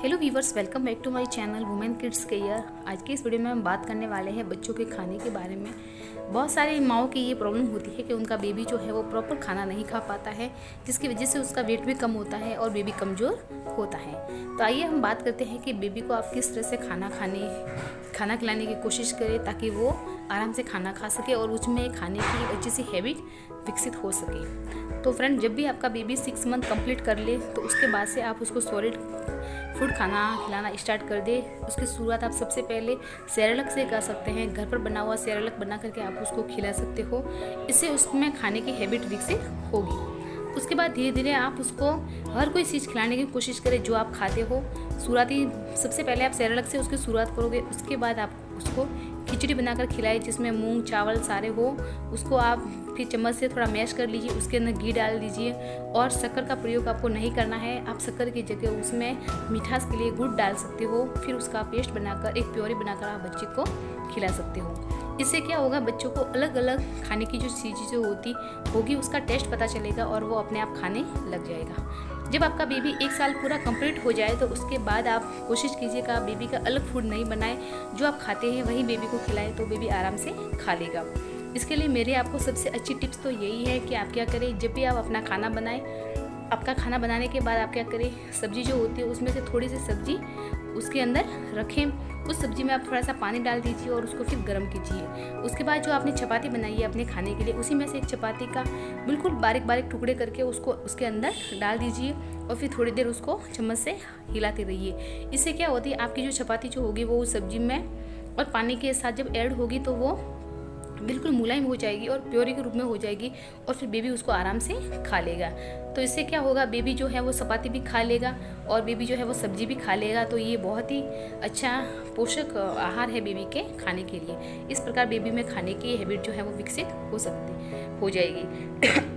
Hello viewers, welcome back to my channel women kids care. आज के इस video में हम बात करने वाले हैं बच्चों के खाने के बारे में। बहुत सारी माओं की ये प्रॉब्लम होती है कि उनका बेबी जो है वो प्रॉपर खाना नहीं खा पाता है, जिसकी वजह से उसका वेट भी कम होता है और बेबी कमज़ोर होता है। तो आइए हम बात करते हैं कि बेबी को आप किस तरह से खाना खिलाने की कोशिश करें ताकि वो आराम से खाना खा सके और उसमें खाने की एक अच्छी सी हैबिट विकसित हो सके। तो फ्रेंड, जब भी आपका बेबी 6 मंथ कंप्लीट कर ले तो उसके बाद से आप उसको सॉलिड फूड खाना खिलाना स्टार्ट कर दे। उसकी शुरुआत आप सबसे पहले सेरेलक से कर सकते हैं। घर पर बना हुआ सेरेलक बना करके आप उसको खिला सकते हो, इससे उसमें खाने की हैबिट विकसित होगी। उसके बाद धीरे धीरे आप उसको हर कोई चीज़ खिलाने की कोशिश करें जो आप खाते हो। शुरुआती सबसे पहले आप सेरेलक से उसकी शुरुआत करोगे, उसके बाद आप उसको खिचड़ी बनाकर खिलाएं जिसमें मूंग चावल सारे हो। उसको आप फिर चम्मच से थोड़ा मैश कर लीजिए, उसके अंदर घी डाल दीजिए और शक्कर का प्रयोग आपको नहीं करना है। आप शक्कर की जगह उसमें मिठास के लिए गुड़ डाल सकते हो। फिर उसका पेस्ट बनाकर एक प्योरी बनाकर आप बच्चे को खिला सकते हो। इससे क्या होगा, बच्चों को अलग अलग खाने की जो चीज़ें होगी उसका टेस्ट पता चलेगा और वो अपने आप खाने लग जाएगा। जब आपका बेबी 1 साल पूरा कंप्लीट हो जाए तो उसके बाद आप कोशिश कीजिएगा बेबी का अलग फूड नहीं बनाए, जो आप खाते हैं वही बेबी को खिलाएं तो बेबी आराम से खा लेगा। इसके लिए मेरे आपको सबसे अच्छी टिप्स तो यही है कि आप क्या करें, जब भी आप अपना खाना बनाएं, आपका खाना बनाने के बाद आप क्या करें, सब्जी जो होती है उसमें से थोड़ी सी सब्जी उसके अंदर रखें। उस सब्जी में आप थोड़ा सा पानी डाल दीजिए और उसको फिर गर्म कीजिए। उसके बाद जो आपने चपाती बनाई है अपने खाने के लिए, उसी में से एक चपाती का बिल्कुल बारीक बारीक टुकड़े करके उसको उसके अंदर डाल दीजिए और फिर थोड़ी देर उसको चम्मच से हिलाते रहिए। इससे क्या होती है, आपकी जो चपाती जो होगी वो उस सब्जी में और पानी के साथ जब ऐड होगी तो वो बिल्कुल मुलायम हो जाएगी और प्योरी के रूप में हो जाएगी और फिर बेबी उसको आराम से खा लेगा। तो इससे क्या होगा, बेबी जो है वो चपाती भी खा लेगा और बेबी जो है वो सब्जी भी खा लेगा। तो ये बहुत ही अच्छा पोषक आहार है बेबी के खाने के लिए। इस प्रकार बेबी में खाने की हैबिट जो है वो विकसित हो जाएगी।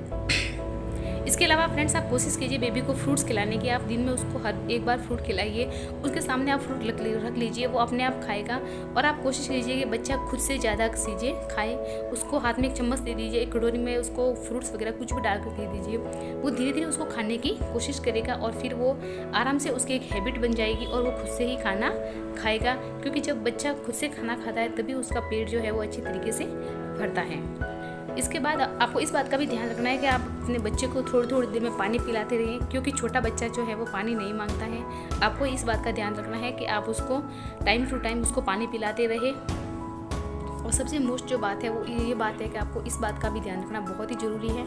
इसके अलावा फ्रेंड्स, आप कोशिश कीजिए बेबी को फ्रूट्स खिलाने की। आप दिन में उसको हर एक बार फ्रूट खिलाइए, उसके सामने आप फ्रूट रख लीजिए, वो अपने आप खाएगा। और आप कोशिश कीजिए कि बच्चा खुद से ज़्यादा चीज़ें खाए। उसको हाथ में एक चम्मच दे दीजिए, एक कटोरी में उसको फ्रूट्स वगैरह कुछ भी डाल कर दे दीजिए। वो धीरे धीरे उसको खाने की कोशिश करेगा और फिर वो आराम से उसकी एक हैबिट बन जाएगी और वो खुद से ही खाना खाएगा। क्योंकि जब बच्चा खुद से खाना खाता है तभी उसका पेट जो है वो अच्छी तरीके से भरता है। इसके बाद आपको इस बात का भी ध्यान रखना है कि आप अपने बच्चे को थोड़ी थोड़ी देर में पानी पिलाते रहें, क्योंकि छोटा बच्चा जो है वो पानी नहीं मांगता है। आपको इस बात का ध्यान रखना है कि आप उसको टाइम टू टाइम उसको पानी पिलाते रहे। और सबसे मोस्ट जो बात है वो ये बात है कि आपको इस बात का भी ध्यान रखना बहुत ही ज़रूरी है।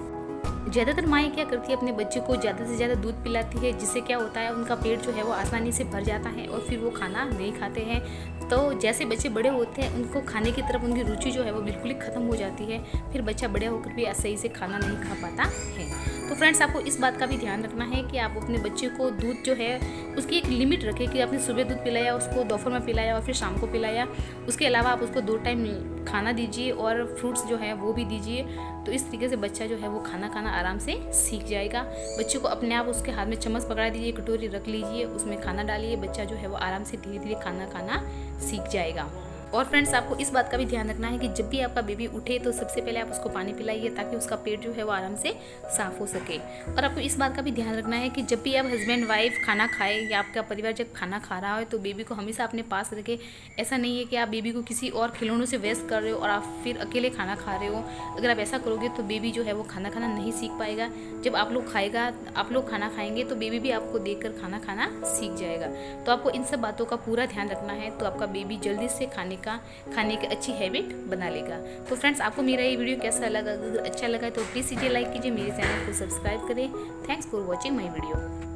ज़्यादातर माएँ क्या करती है, अपने बच्चे को ज़्यादा से ज़्यादा दूध पिलाती है, जिससे क्या होता है उनका पेट जो है वो आसानी से भर जाता है और फिर वो खाना नहीं खाते हैं। तो जैसे बच्चे बड़े होते हैं उनको खाने की तरफ उनकी रुचि जो है वो बिल्कुल ही ख़त्म हो जाती है। फिर बच्चा बड़े होकर भी सही से खाना नहीं खा पाता है। तो फ्रेंड्स, आपको इस बात का भी ध्यान रखना है कि आप अपने बच्चे को दूध जो है उसकी एक लिमिट रखें कि आपने सुबह दूध पिलाया, उसको दोपहर में पिलाया और फिर शाम को पिलाया। उसके अलावा आप उसको 2 टाइम खाना दीजिए और फ्रूट्स जो है वो भी दीजिए। तो इस तरीके से बच्चा जो है वो खाना आराम से सीख जाएगा। बच्चे को अपने आप उसके हाथ में चम्मच पकड़ा दीजिए, कटोरी रख लीजिए, उसमें खाना डालिए, बच्चा जो है वो आराम से धीरे धीरे खाना सीख जाएगा। और फ्रेंड्स, आपको इस बात का भी ध्यान रखना है कि जब भी आपका बेबी उठे तो सबसे पहले आप उसको पानी पिलाइए ताकि उसका पेट जो है वो आराम से साफ़ हो सके। और आपको इस बात का भी ध्यान रखना है कि जब भी आप हस्बैंड वाइफ खाना खाए या आपका परिवार जब खाना खा रहा हो तो बेबी को हमेशा अपने पास रखें। ऐसा नहीं है कि आप बेबी को किसी और खिलौनों से व्यस्त कर रहे हो और आप फिर अकेले खाना खा रहे हो। अगर आप ऐसा करोगे तो बेबी जो है वो खाना नहीं सीख पाएगा। जब आप लोग खाना खाएंगे तो बेबी भी आपको देख कर खाना सीख जाएगा। तो आपको इन सब बातों का पूरा ध्यान रखना है, तो आपका बेबी जल्दी से खाने की अच्छी हैबिट बना लेगा। तो फ्रेंड्स, आपको मेरा ये वीडियो कैसा लगा? अगर अच्छा लगा तो प्लीज़ इसे लाइक कीजिए, मेरे चैनल को सब्सक्राइब करें। Thanks for watching my video.